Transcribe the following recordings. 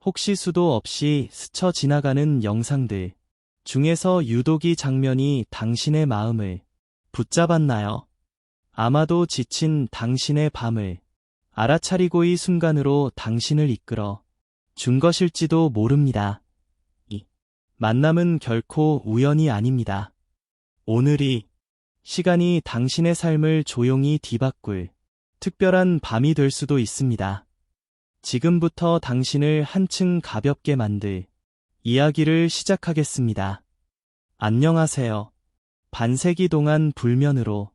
혹시 수도 없이 스쳐 지나가는 영상들 중에서 유독 이 장면이 당신의 마음을 붙잡았나요? 아마도 지친 당신의 밤을 알아차리고 이 순간으로 당신을 이끌어 준 것일지도 모릅니다. 이 만남은 결코 우연이 아닙니다. 오늘이 시간이 당신의 삶을 조용히 뒤바꿀 특별한 밤이 될 수도 있습니다. 지금부터 당신을 한층 가볍게 만들 이야기를 시작하겠습니다. 안녕하세요. 반세기 동안 불면으로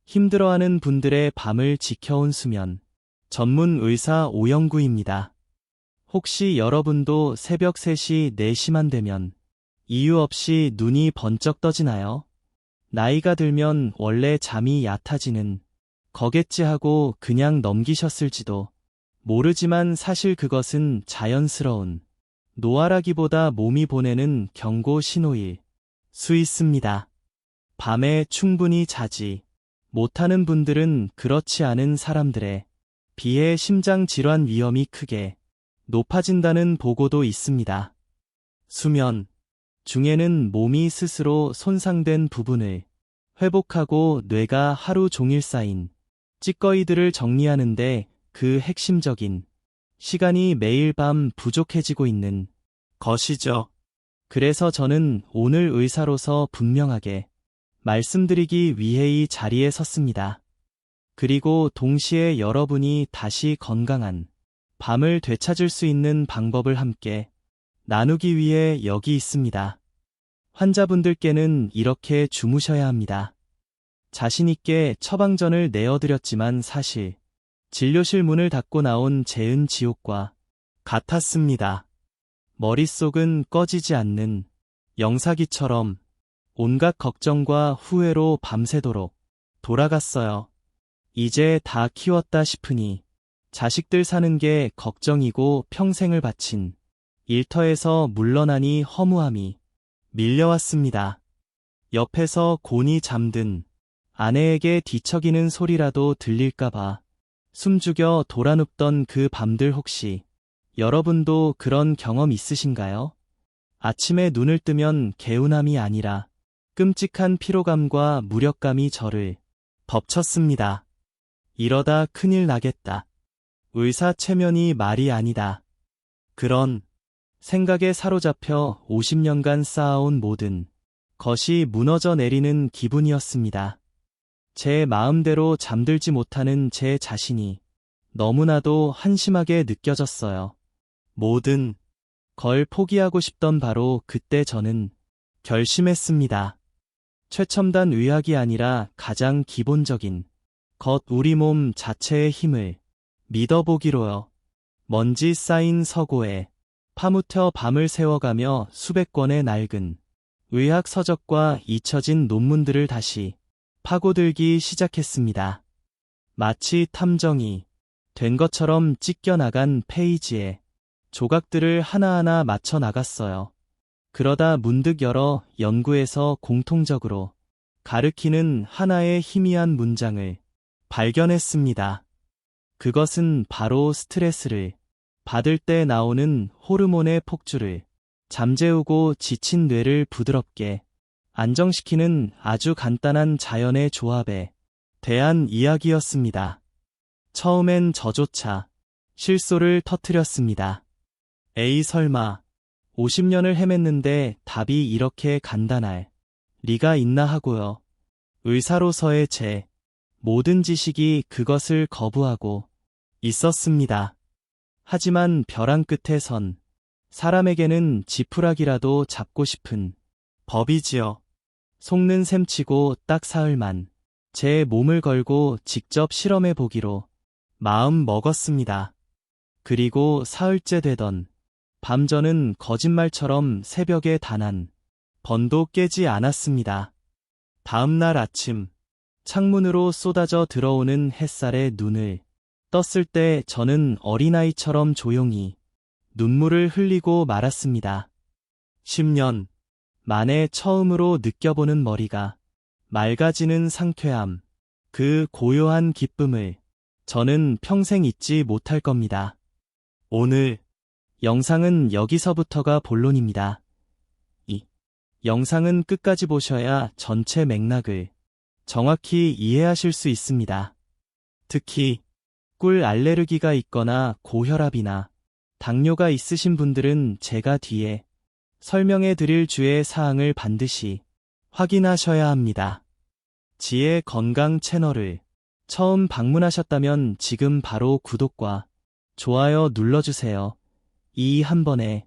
힘들어하는 분들의 밤을 지켜온 수면 전문 의사 오영구입니다. 혹시 여러분도 새벽 3시, 4시만 되면 이유 없이 눈이 번쩍 떠지나요? 나이가 들면 원래 잠이 얕아지는 거겠지 하고 그냥 넘기셨을지도 모르지만 사실 그것은 자연스러운 노화라기보다 몸이 보내는 경고 신호일 수 있습니다. 밤에 충분히 자지 못하는 분들은 그렇지 않은 사람들에 비해 심장 질환 위험이 크게 높아진다는 보고도 있습니다. 수면 중에는 몸이 스스로 손상된 부분을 회복하고 뇌가 하루 종일 쌓인 찌꺼기들을 정리하는데 그 핵심적인 시간이 매일 밤 부족해지고 있는 것이죠. 그래서 저는 오늘 의사로서 분명하게 말씀드리기 위해 이 자리에 섰습니다. 그리고 동시에 여러분이 다시 건강한 밤을 되찾을 수 있는 방법을 함께 나누기 위해 여기 있습니다. 환자분들께는 이렇게 주무셔야 합니다. 자신있게 처방전을 내어드렸지만 사실 진료실 문을 닫고 나온 재은 지옥과 같았습니다. 머릿속은 꺼지지 않는 영사기처럼 온갖 걱정과 후회로 밤새도록 돌아갔어요. 이제 다 키웠다 싶으니 자식들 사는 게 걱정이고 평생을 바친 일터에서 물러나니 허무함이 밀려왔습니다. 옆에서 곤히 잠든 아내에게 뒤척이는 소리라도 들릴까봐 숨죽여 돌아눕던 그 밤들 혹시 여러분도 그런 경험 있으신가요? 아침에 눈을 뜨면 개운함이 아니라 끔찍한 피로감과 무력감이 저를 덮쳤습니다. 이러다 큰일 나겠다. 의사 체면이 말이 아니다. 그런 생각에 사로잡혀 50년간 쌓아온 모든 것이 무너져 내리는 기분이었습니다. 제 마음대로 잠들지 못하는 제 자신이 너무나도 한심하게 느껴졌어요. 모든 걸 포기하고 싶던 바로 그때 저는 결심했습니다. 최첨단 의학이 아니라 가장 기본적인 것 우리 몸 자체의 힘을 믿어보기로요. 먼지 쌓인 서고에 파묻혀 밤을 새워가며 수백 권의 낡은 의학 서적과 잊혀진 논문들을 다시 파고들기 시작했습니다. 마치 탐정이 된 것처럼 찢겨나간 페이지에 조각들을 하나하나 맞춰 나갔어요. 그러다 문득 여러 연구에서 공통적으로 가르키는 하나의 희미한 문장을 발견했습니다. 그것은 바로 스트레스를 받을 때 나오는 호르몬의 폭주를 잠재우고 지친 뇌를 부드럽게 안정시키는 아주 간단한 자연의 조합에 대한 이야기였습니다. 처음엔 저조차 실소를 터뜨렸습니다. 에이 설마 50년을 헤맸는데 답이 이렇게 간단할 리가 있나 하고요. 의사로서의 제 모든 지식이 그것을 거부하고 있었습니다. 하지만 벼랑 끝에 선 사람에게는 지푸라기라도 잡고 싶은 법이지요. 속는 셈치고 딱 사흘만 제 몸을 걸고 직접 실험해 보기로 마음 먹었습니다. 그리고 사흘째 되던 밤 저는 거짓말처럼 새벽에 단 한 번도 깨지 않았습니다. 다음 날 아침 창문으로 쏟아져 들어오는 햇살에 눈을 떴을 때 저는 어린아이처럼 조용히 눈물을 흘리고 말았습니다. 10년 만에 처음으로 느껴보는 머리가 맑아지는 상쾌함, 그 고요한 기쁨을 저는 평생 잊지 못할 겁니다. 오늘 영상은 여기서부터가 본론입니다. 이 영상은 끝까지 보셔야 전체 맥락을 정확히 이해하실 수 있습니다. 특히 꿀 알레르기가 있거나 고혈압이나 당뇨가 있으신 분들은 제가 뒤에 설명해 드릴 주의 사항을 반드시 확인하셔야 합니다. 지혜 건강 채널을 처음 방문하셨다면 지금 바로 구독과 좋아요 눌러주세요. 이 한 번의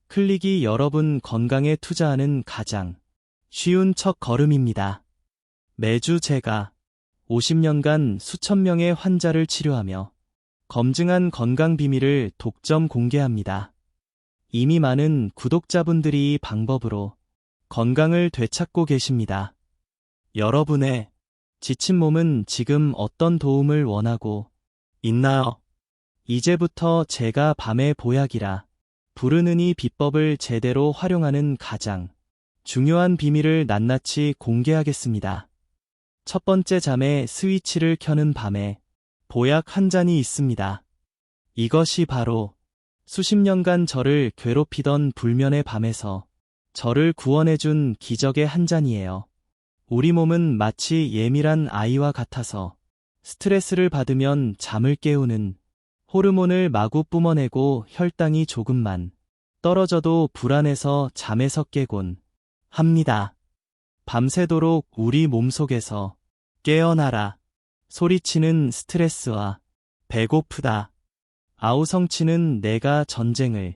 클릭이 여러분 건강에 투자하는 가장 쉬운 첫 걸음입니다. 매주 제가 50년간 수천 명의 환자를 치료하며 검증한 건강 비밀을 독점 공개합니다. 이미 많은 구독자분들이 이 방법으로 건강을 되찾고 계십니다. 여러분의 지친 몸은 지금 어떤 도움을 원하고 있나요? 이제부터 제가 밤의 보약이라 부르는 이 비법을 제대로 활용하는 가장 중요한 비밀을 낱낱이 공개하겠습니다. 첫 번째, 잠의 스위치를 켜는 밤에 보약 한 잔이 있습니다. 이것이 바로 수십 년간 저를 괴롭히던 불면의 밤에서 저를 구원해준 기적의 한 잔이에요. 우리 몸은 마치 예민한 아이와 같아서 스트레스를 받으면 잠을 깨우는 호르몬을 마구 뿜어내고 혈당이 조금만 떨어져도 불안해서 잠에서 깨곤 합니다. 밤새도록 우리 몸속에서 깨어나라 소리치는 스트레스와 배고프다 아우성치는 내가 전쟁을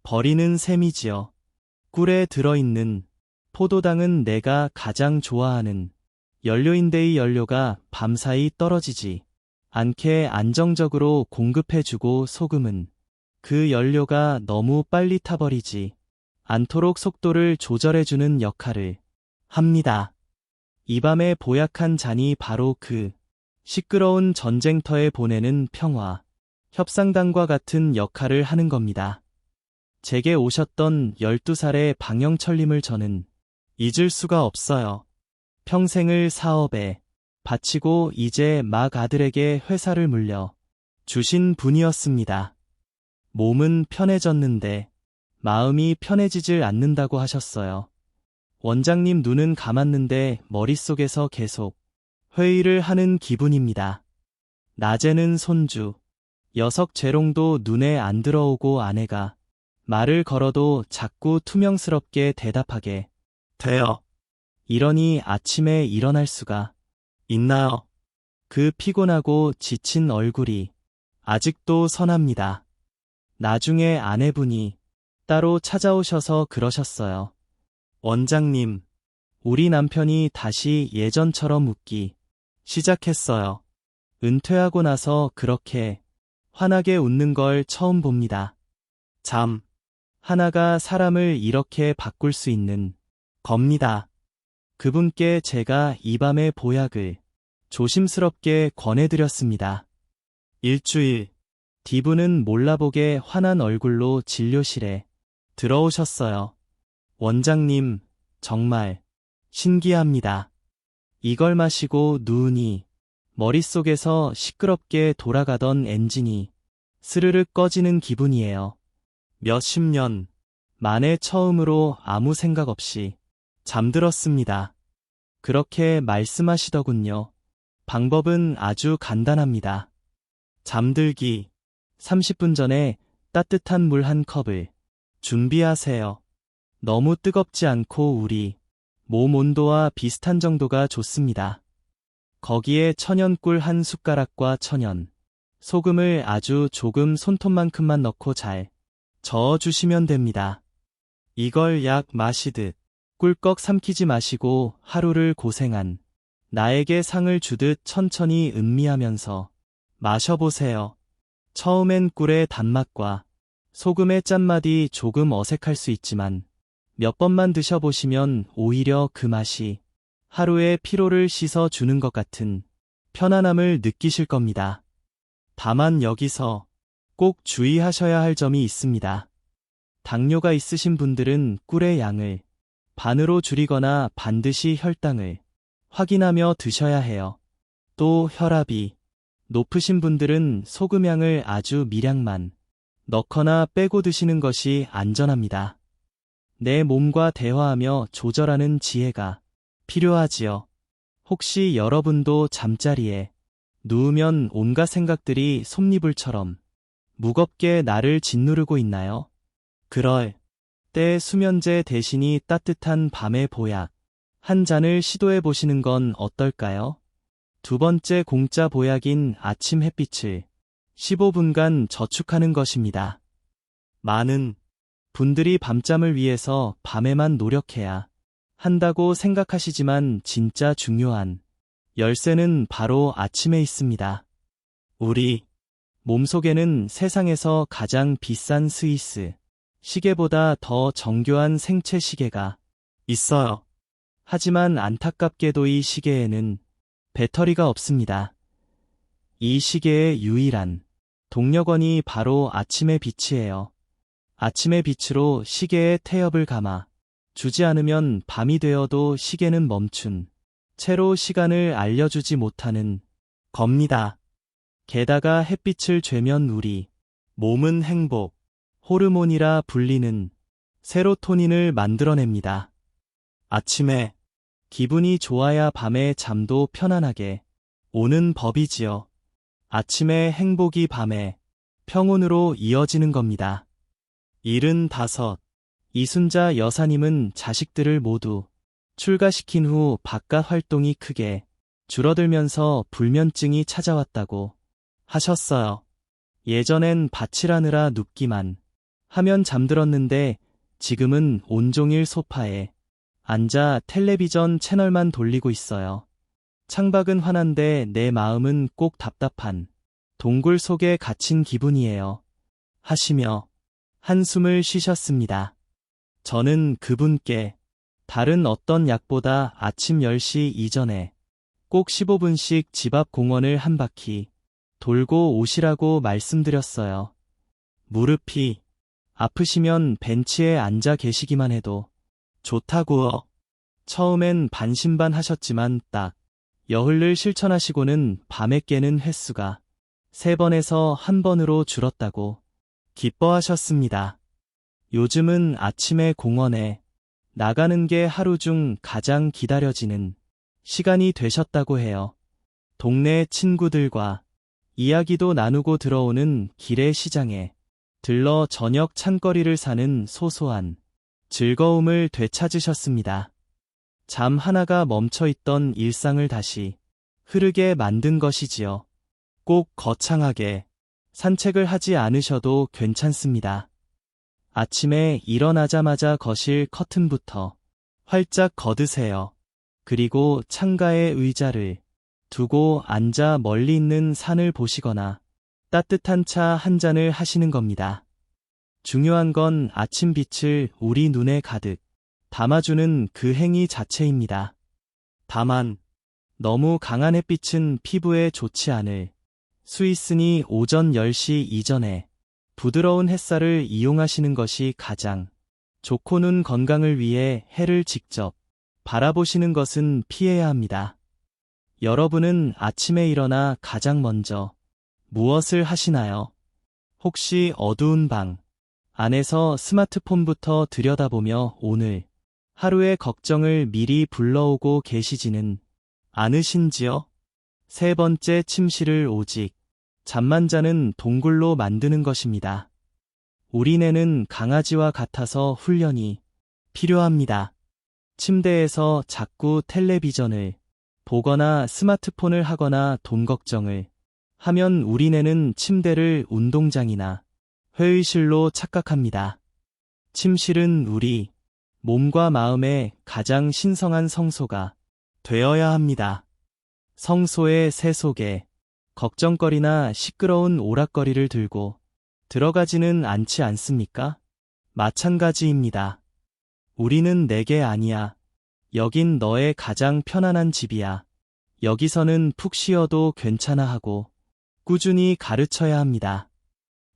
벌이는 셈이지요. 꿀에 들어있는 포도당은 내가 가장 좋아하는 연료인데 이 연료가 밤사이 떨어지지 않게 안정적으로 공급해주고 소금은 그 연료가 너무 빨리 타버리지 않도록 속도를 조절해주는 역할을 합니다. 이 밤에 보약한 잔이 바로 그 시끄러운 전쟁터에 보내는 평화, 협상단과 같은 역할을 하는 겁니다. 제게 오셨던 12살의 방영철님을 저는 잊을 수가 없어요. 평생을 사업에 바치고 이제 막 아들에게 회사를 물려 주신 분이었습니다. 몸은 편해졌는데 마음이 편해지질 않는다고 하셨어요. 원장님, 눈은 감았는데 머릿속에서 계속 회의를 하는 기분입니다. 낮에는 손주, 녀석 재롱도 눈에 안 들어오고 아내가 말을 걸어도 자꾸 투명스럽게 대답하게 돼요. 이러니 아침에 일어날 수가 있나요? 그 피곤하고 지친 얼굴이 아직도 선합니다. 나중에 아내분이 따로 찾아오셔서 그러셨어요. 원장님, 우리 남편이 다시 예전처럼 웃기 시작했어요. 은퇴하고 나서 그렇게 환하게 웃는 걸 처음 봅니다. 잠 하나가 사람을 이렇게 바꿀 수 있는 겁니다. 그분께 제가 이 밤의 보약을 조심스럽게 권해드렸습니다. 일주일 뒤분은 몰라보게 환한 얼굴로 진료실에 들어오셨어요. 원장님, 정말 신기합니다. 이걸 마시고 누우니 머릿속에서 시끄럽게 돌아가던 엔진이 스르륵 꺼지는 기분이에요. 몇십 년 만에 처음으로 아무 생각 없이 잠들었습니다. 그렇게 말씀하시더군요. 방법은 아주 간단합니다. 잠들기 30분 전에 따뜻한 물 한 컵을 준비하세요. 너무 뜨겁지 않고 우리 몸 온도와 비슷한 정도가 좋습니다. 거기에 천연꿀 한 숟가락과 천연 소금을 아주 조금 손톱만큼만 넣고 잘 저어주시면 됩니다. 이걸 약 마시듯 꿀꺽 삼키지 마시고 하루를 고생한 나에게 상을 주듯 천천히 음미하면서 마셔보세요. 처음엔 꿀의 단맛과 소금의 짠맛이 조금 어색할 수 있지만 몇 번만 드셔보시면 오히려 그 맛이 하루의 피로를 씻어주는 것 같은 편안함을 느끼실 겁니다. 다만 여기서 꼭 주의하셔야 할 점이 있습니다. 당뇨가 있으신 분들은 꿀의 양을 반으로 줄이거나 반드시 혈당을 확인하며 드셔야 해요. 또 혈압이 높으신 분들은 소금향을 아주 미량만 넣거나 빼고 드시는 것이 안전합니다. 내 몸과 대화하며 조절하는 지혜가 필요하지요. 혹시 여러분도 잠자리에 누우면 온갖 생각들이 솜니불처럼 무겁게 나를 짓누르고 있나요? 그럴 때 수면제 대신이 따뜻한 밤의 보약 한 잔을 시도해 보시는 건 어떨까요? 두 번째 공짜 보약인 아침 햇빛을 15분간 저축하는 것입니다. 많은 분들이 밤잠을 위해서 밤에만 노력해야 한다고 생각하시지만 진짜 중요한 열쇠는 바로 아침에 있습니다. 우리 몸속에는 세상에서 가장 비싼 스위스 시계보다 더 정교한 생체 시계가 있어요. 하지만 안타깝게도 이 시계에는 배터리가 없습니다. 이 시계의 유일한 동력원이 바로 아침의 빛이에요. 아침의 빛으로 시계의 태엽을 감아 주지 않으면 밤이 되어도 시계는 멈춘 채로 시간을 알려주지 못하는 겁니다. 게다가 햇빛을 쬐면 우리 몸은 행복 호르몬이라 불리는 세로토닌을 만들어냅니다. 아침에 기분이 좋아야 밤에 잠도 편안하게 오는 법이지요. 아침에 행복이 밤에 평온으로 이어지는 겁니다. 75. 이순자 여사님은 자식들을 모두 출가시킨 후 바깥 활동이 크게 줄어들면서 불면증이 찾아왔다고 하셨어요. 예전엔 밭일하느라 눕기만 하면 잠들었는데 지금은 온종일 소파에 앉아 텔레비전 채널만 돌리고 있어요. 창밖은 환한데 내 마음은 꼭 답답한 동굴 속에 갇힌 기분이에요. 하시며 한숨을 쉬셨습니다. 저는 그분께 다른 어떤 약보다 아침 10시 이전에 꼭 15분씩 집 앞 공원을 한 바퀴 돌고 오시라고 말씀드렸어요. 무릎이 아프시면 벤치에 앉아 계시기만 해도 좋다고요. 처음엔 반신반하셨지만 딱 열흘을 실천하시고는 밤에 깨는 횟수가 3번에서 1번으로 줄었다고 기뻐하셨습니다. 요즘은 아침에 공원에 나가는 게 하루 중 가장 기다려지는 시간이 되셨다고 해요. 동네 친구들과 이야기도 나누고 들어오는 길의 시장에 들러 저녁 찬거리를 사는 소소한 즐거움을 되찾으셨습니다. 잠 하나가 멈춰있던 일상을 다시 흐르게 만든 것이지요. 꼭 거창하게 산책을 하지 않으셔도 괜찮습니다. 아침에 일어나자마자 거실 커튼부터 활짝 걷으세요. 그리고 창가에 의자를 두고 앉아 멀리 있는 산을 보시거나 따뜻한 차 한 잔을 하시는 겁니다. 중요한 건 아침 빛을 우리 눈에 가득 담아주는 그 행위 자체입니다. 다만 너무 강한 햇빛은 피부에 좋지 않을 수 있으니 오전 10시 이전에 부드러운 햇살을 이용하시는 것이 가장 좋고 눈 건강을 위해 해를 직접 바라보시는 것은 피해야 합니다. 여러분은 아침에 일어나 가장 먼저 무엇을 하시나요? 혹시 어두운 방 안에서 스마트폰부터 들여다보며 오늘 하루의 걱정을 미리 불러오고 계시지는 않으신지요? 세 번째 침실을 오직 잠만 자는 동굴로 만드는 것입니다. 우리 뇌는 강아지와 같아서 훈련이 필요합니다. 침대에서 자꾸 텔레비전을 보거나 스마트폰을 하거나 돈 걱정을 하면 우리 뇌는 침대를 운동장이나 회의실로 착각합니다. 침실은 우리 몸과 마음의 가장 신성한 성소가 되어야 합니다. 성소의 새 속에 걱정거리나 시끄러운 오락거리를 들고 들어가지는 않지 않습니까? 마찬가지입니다. 우리는 내게 아니야. 여긴 너의 가장 편안한 집이야. 여기서는 푹 쉬어도 괜찮아 하고 꾸준히 가르쳐야 합니다.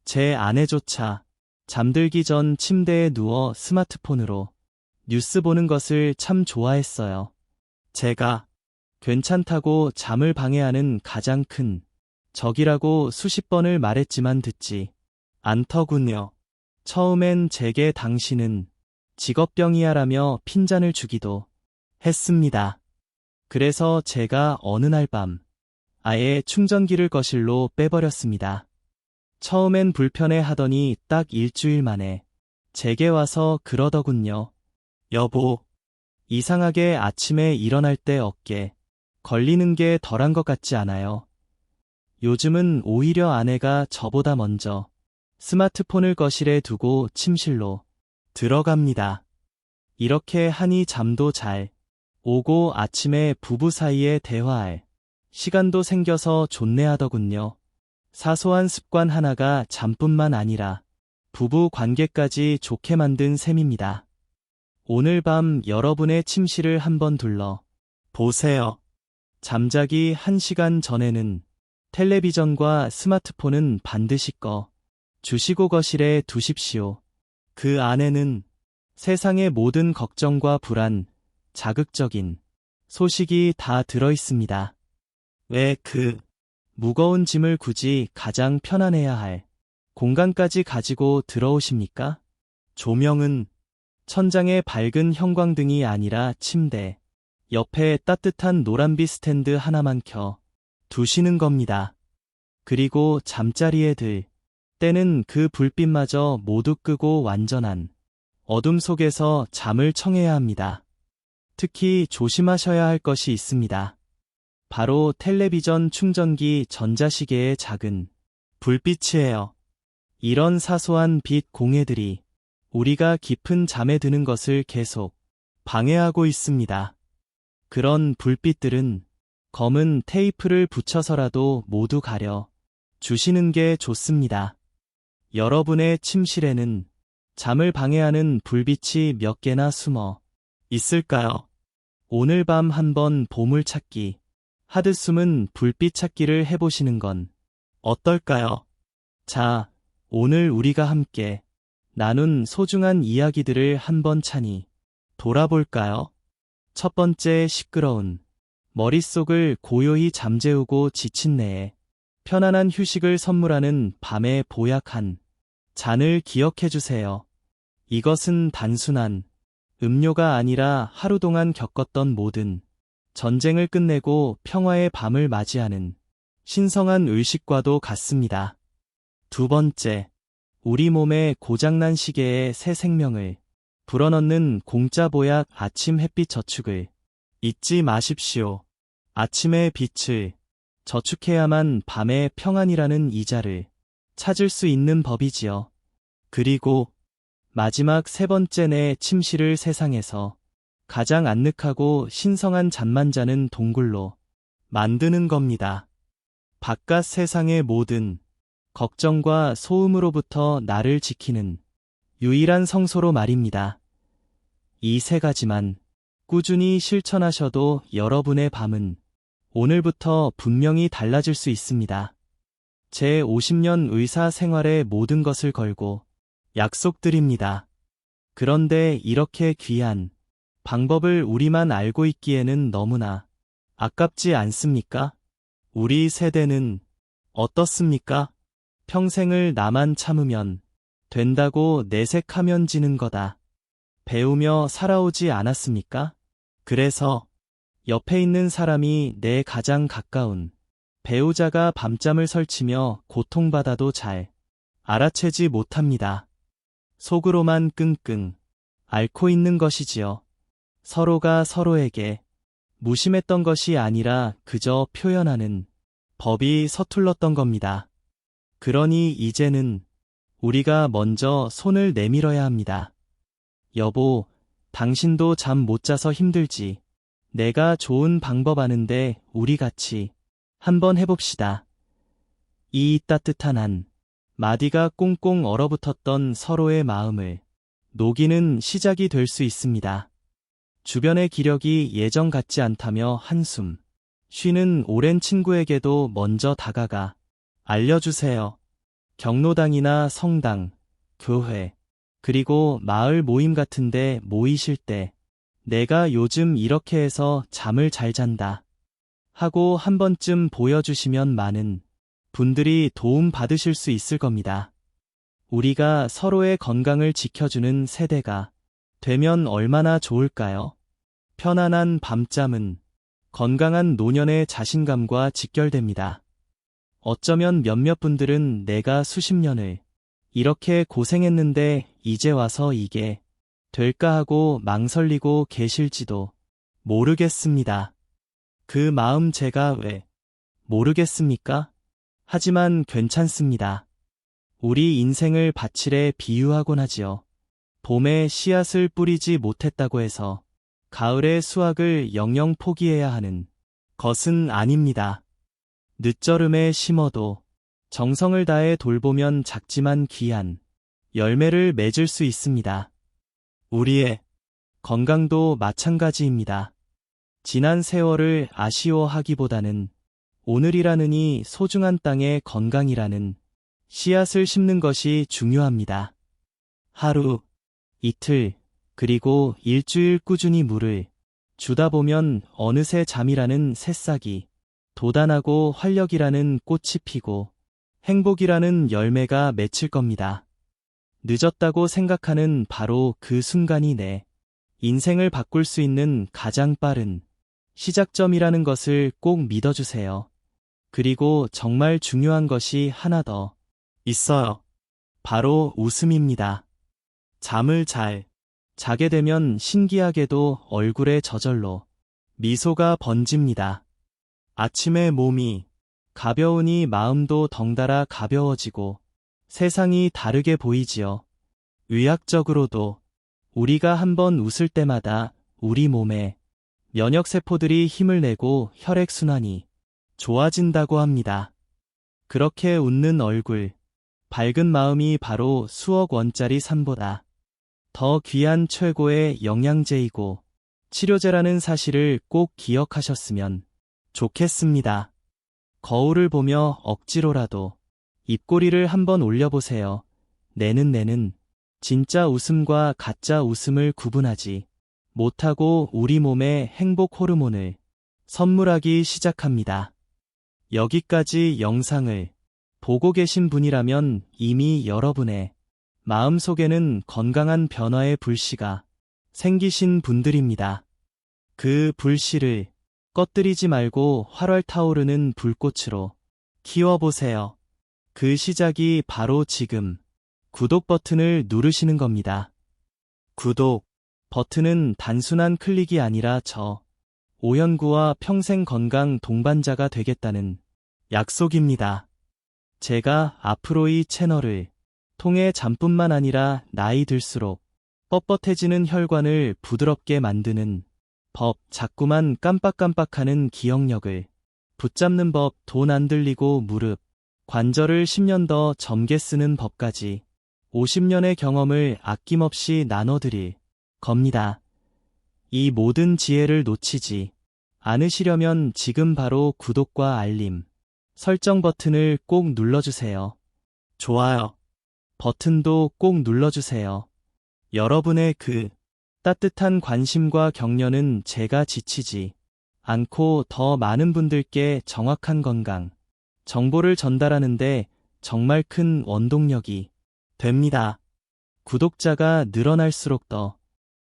제 아내조차 잠들기 전 침대에 누워 스마트폰으로 뉴스 보는 것을 참 좋아했어요. 제가 괜찮다고 잠을 방해하는 가장 큰 적이라고 수십 번을 말했지만 듣지 않더군요. 처음엔 제게 당신은 직업병이야라며 핀잔을 주기도 했습니다. 그래서 제가 어느 날 밤 아예 충전기를 거실로 빼버렸습니다. 처음엔 불편해 하더니 딱 일주일 만에 제게 와서 그러더군요. 여보, 이상하게 아침에 일어날 때 어깨 걸리는 게 덜한 것 같지 않아요? 요즘은 오히려 아내가 저보다 먼저 스마트폰을 거실에 두고 침실로 들어갑니다. 이렇게 하니 잠도 잘 오고 아침에 부부 사이에 대화할 시간도 생겨서 좋네 하더군요. 사소한 습관 하나가 잠뿐만 아니라 부부 관계까지 좋게 만든 셈입니다. 오늘 밤 여러분의 침실을 한번 둘러 보세요. 잠자기 1시간 전에는 텔레비전과 스마트폰은 반드시 꺼 주시고 거실에 두십시오. 그 안에는 세상의 모든 걱정과 불안, 자극적인 소식이 다 들어 있습니다. 왜 그 무거운 짐을 굳이 가장 편안해야 할 공간까지 가지고 들어오십니까? 조명은 천장에 밝은 형광등이 아니라 침대 옆에 따뜻한 노란빛 스탠드 하나만 켜 두시는 겁니다. 그리고 잠자리에 들 때는 그 불빛마저 모두 끄고 완전한 어둠 속에서 잠을 청해야 합니다. 특히 조심하셔야 할 것이 있습니다. 바로 텔레비전 충전기 전자시계의 작은 불빛이에요. 이런 사소한 빛 공해들이 우리가 깊은 잠에 드는 것을 계속 방해하고 있습니다. 그런 불빛들은 검은 테이프를 붙여서라도 모두 가려 주시는 게 좋습니다. 여러분의 침실에는 잠을 방해하는 불빛이 몇 개나 숨어 있을까요? 오늘 밤 한번 보물찾기, 하드숨은 불빛 찾기를 해보시는 건 어떨까요? 자, 오늘 우리가 함께 나눈 소중한 이야기들을 한번 찬히 돌아볼까요? 첫 번째, 시끄러운 머릿속을 고요히 잠재우고 지친 뇌에 편안한 휴식을 선물하는 밤의 보약 한 잔을 기억해주세요. 이것은 단순한 음료가 아니라 하루 동안 겪었던 모든 전쟁을 끝내고 평화의 밤을 맞이하는 신성한 의식과도 같습니다. 두 번째, 우리 몸에 고장난 시계에 새 생명을 불어넣는 공짜 보약 아침 햇빛 저축을 잊지 마십시오. 아침의 빛을 저축해야만 밤의 평안이라는 이자를 찾을 수 있는 법이지요. 그리고 마지막 세 번째, 내 침실을 세상에서 가장 아늑하고 신성한 잠만 자는 동굴로 만드는 겁니다. 바깥 세상의 모든 걱정과 소음으로부터 나를 지키는 유일한 성소로 말입니다. 이 세 가지만 꾸준히 실천하셔도 여러분의 밤은 오늘부터 분명히 달라질 수 있습니다. 제 50년 의사 생활의 모든 것을 걸고 약속드립니다. 그런데 이렇게 귀한 방법을 우리만 알고 있기에는 너무나 아깝지 않습니까? 우리 세대는 어떻습니까? 평생을 나만 참으면 된다고 내색하면 지는 거다 배우며 살아오지 않았습니까? 그래서 옆에 있는 사람이 내 가장 가까운 배우자가 밤잠을 설치며 고통받아도 잘 알아채지 못합니다. 속으로만 끙끙 앓고 있는 것이지요. 서로가 서로에게 무심했던 것이 아니라 그저 표현하는 법이 서툴렀던 겁니다. 그러니 이제는 우리가 먼저 손을 내밀어야 합니다. 여보, 당신도 잠 못 자서 힘들지. 내가 좋은 방법 아는데 우리 같이 한번 해봅시다. 이 따뜻한 한 마디가 꽁꽁 얼어붙었던 서로의 마음을 녹이는 시작이 될 수 있습니다. 주변의 기력이 예전 같지 않다며 한숨 쉬는 오랜 친구에게도 먼저 다가가 알려주세요. 경로당이나 성당, 교회, 그리고 마을 모임 같은데 모이실 때 내가 요즘 이렇게 해서 잠을 잘 잔다 하고 한 번쯤 보여주시면 많은 분들이 도움 받으실 수 있을 겁니다. 우리가 서로의 건강을 지켜주는 세대가 되면 얼마나 좋을까요? 편안한 밤잠은 건강한 노년의 자신감과 직결됩니다. 어쩌면 몇몇 분들은 내가 수십 년을 이렇게 고생했는데 이제 와서 이게 될까 하고 망설이고 계실지도 모르겠습니다. 그 마음 제가 왜 모르겠습니까? 하지만 괜찮습니다. 우리 인생을 밭일에 비유하곤 하지요. 봄에 씨앗을 뿌리지 못했다고 해서 가을의 수확을 영영 포기해야 하는 것은 아닙니다. 늦저름에 심어도 정성을 다해 돌보면 작지만 귀한 열매를 맺을 수 있습니다. 우리의 건강도 마찬가지입니다. 지난 세월을 아쉬워하기보다는 오늘이라느니 소중한 땅에 건강이라는 씨앗을 심는 것이 중요합니다. 하루, 이틀, 그리고 일주일 꾸준히 물을 주다 보면 어느새 잠이라는 새싹이 도단하고 활력이라는 꽃이 피고 행복이라는 열매가 맺힐 겁니다. 늦었다고 생각하는 바로 그 순간이 내 인생을 바꿀 수 있는 가장 빠른 시작점이라는 것을 꼭 믿어주세요. 그리고 정말 중요한 것이 하나 더 있어요. 바로 웃음입니다. 잠을 잘 자게 되면 신기하게도 얼굴에 저절로 미소가 번집니다. 아침에 몸이 가벼우니 마음도 덩달아 가벼워지고 세상이 다르게 보이지요. 의학적으로도 우리가 한번 웃을 때마다 우리 몸에 면역세포들이 힘을 내고 혈액순환이 좋아진다고 합니다. 그렇게 웃는 얼굴, 밝은 마음이 바로 수억 원짜리 산보다 더 귀한 최고의 영양제이고 치료제라는 사실을 꼭 기억하셨으면 좋겠습니다. 거울을 보며 억지로라도 입꼬리를 한번 올려보세요. 내는 진짜 웃음과 가짜 웃음을 구분하지 못하고 우리 몸에 행복 호르몬을 선물하기 시작합니다. 여기까지 영상을 보고 계신 분이라면 이미 여러분의 마음속에는 건강한 변화의 불씨가 생기신 분들입니다. 그 불씨를 꺼뜨리지 말고 활활 타오르는 불꽃으로 키워보세요. 그 시작이 바로 지금 구독 버튼을 누르시는 겁니다. 구독 버튼은 단순한 클릭이 아니라 저 오현구와 평생 건강 동반자가 되겠다는 약속입니다. 제가 앞으로 이 채널을 통해 잠뿐만 아니라 나이 들수록 뻣뻣해지는 혈관을 부드럽게 만드는 법, 자꾸만 깜빡깜빡하는 기억력을 붙잡는 법, 돈 안 들리고 무릎, 관절을 10년 더 젊게 쓰는 법까지 50년의 경험을 아낌없이 나눠드릴 겁니다. 이 모든 지혜를 놓치지 않으시려면 지금 바로 구독과 알림, 설정 버튼을 꼭 눌러주세요. 좋아요 버튼도 꼭 눌러주세요. 여러분의 그 따뜻한 관심과 격려는 제가 지치지 않고 더 많은 분들께 정확한 건강 정보를 전달하는데 정말 큰 원동력이 됩니다. 구독자가 늘어날수록 더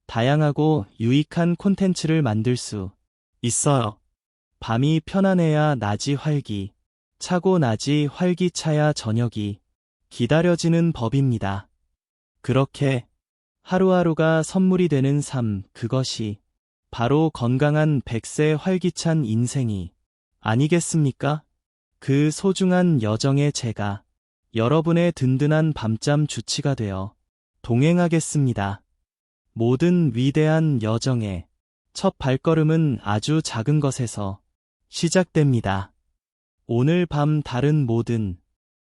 다양하고 유익한 콘텐츠를 만들 수 있어요. 밤이 편안해야 낮이 활기 차고 낮이 활기차야 저녁이 기다려지는 법입니다. 그렇게 하루하루가 선물이 되는 삶, 그것이 바로 건강한 100세 활기찬 인생이 아니겠습니까? 그 소중한 여정에 제가 여러분의 든든한 밤잠 주치가 되어 동행하겠습니다. 모든 위대한 여정의 첫 발걸음은 아주 작은 것에서 시작됩니다. 오늘 밤 다른 모든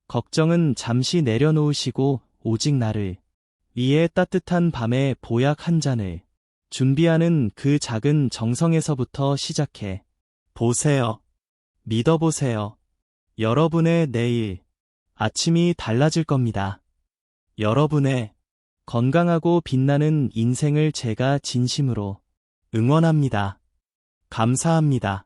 걱정은 잠시 내려놓으시고 오직 나를 위해 따뜻한 밤의 보약 한 잔을 준비하는 그 작은 정성에서부터 시작해 보세요. 믿어보세요. 여러분의 내일 아침이 달라질 겁니다. 여러분의 건강하고 빛나는 인생을 제가 진심으로 응원합니다. 감사합니다.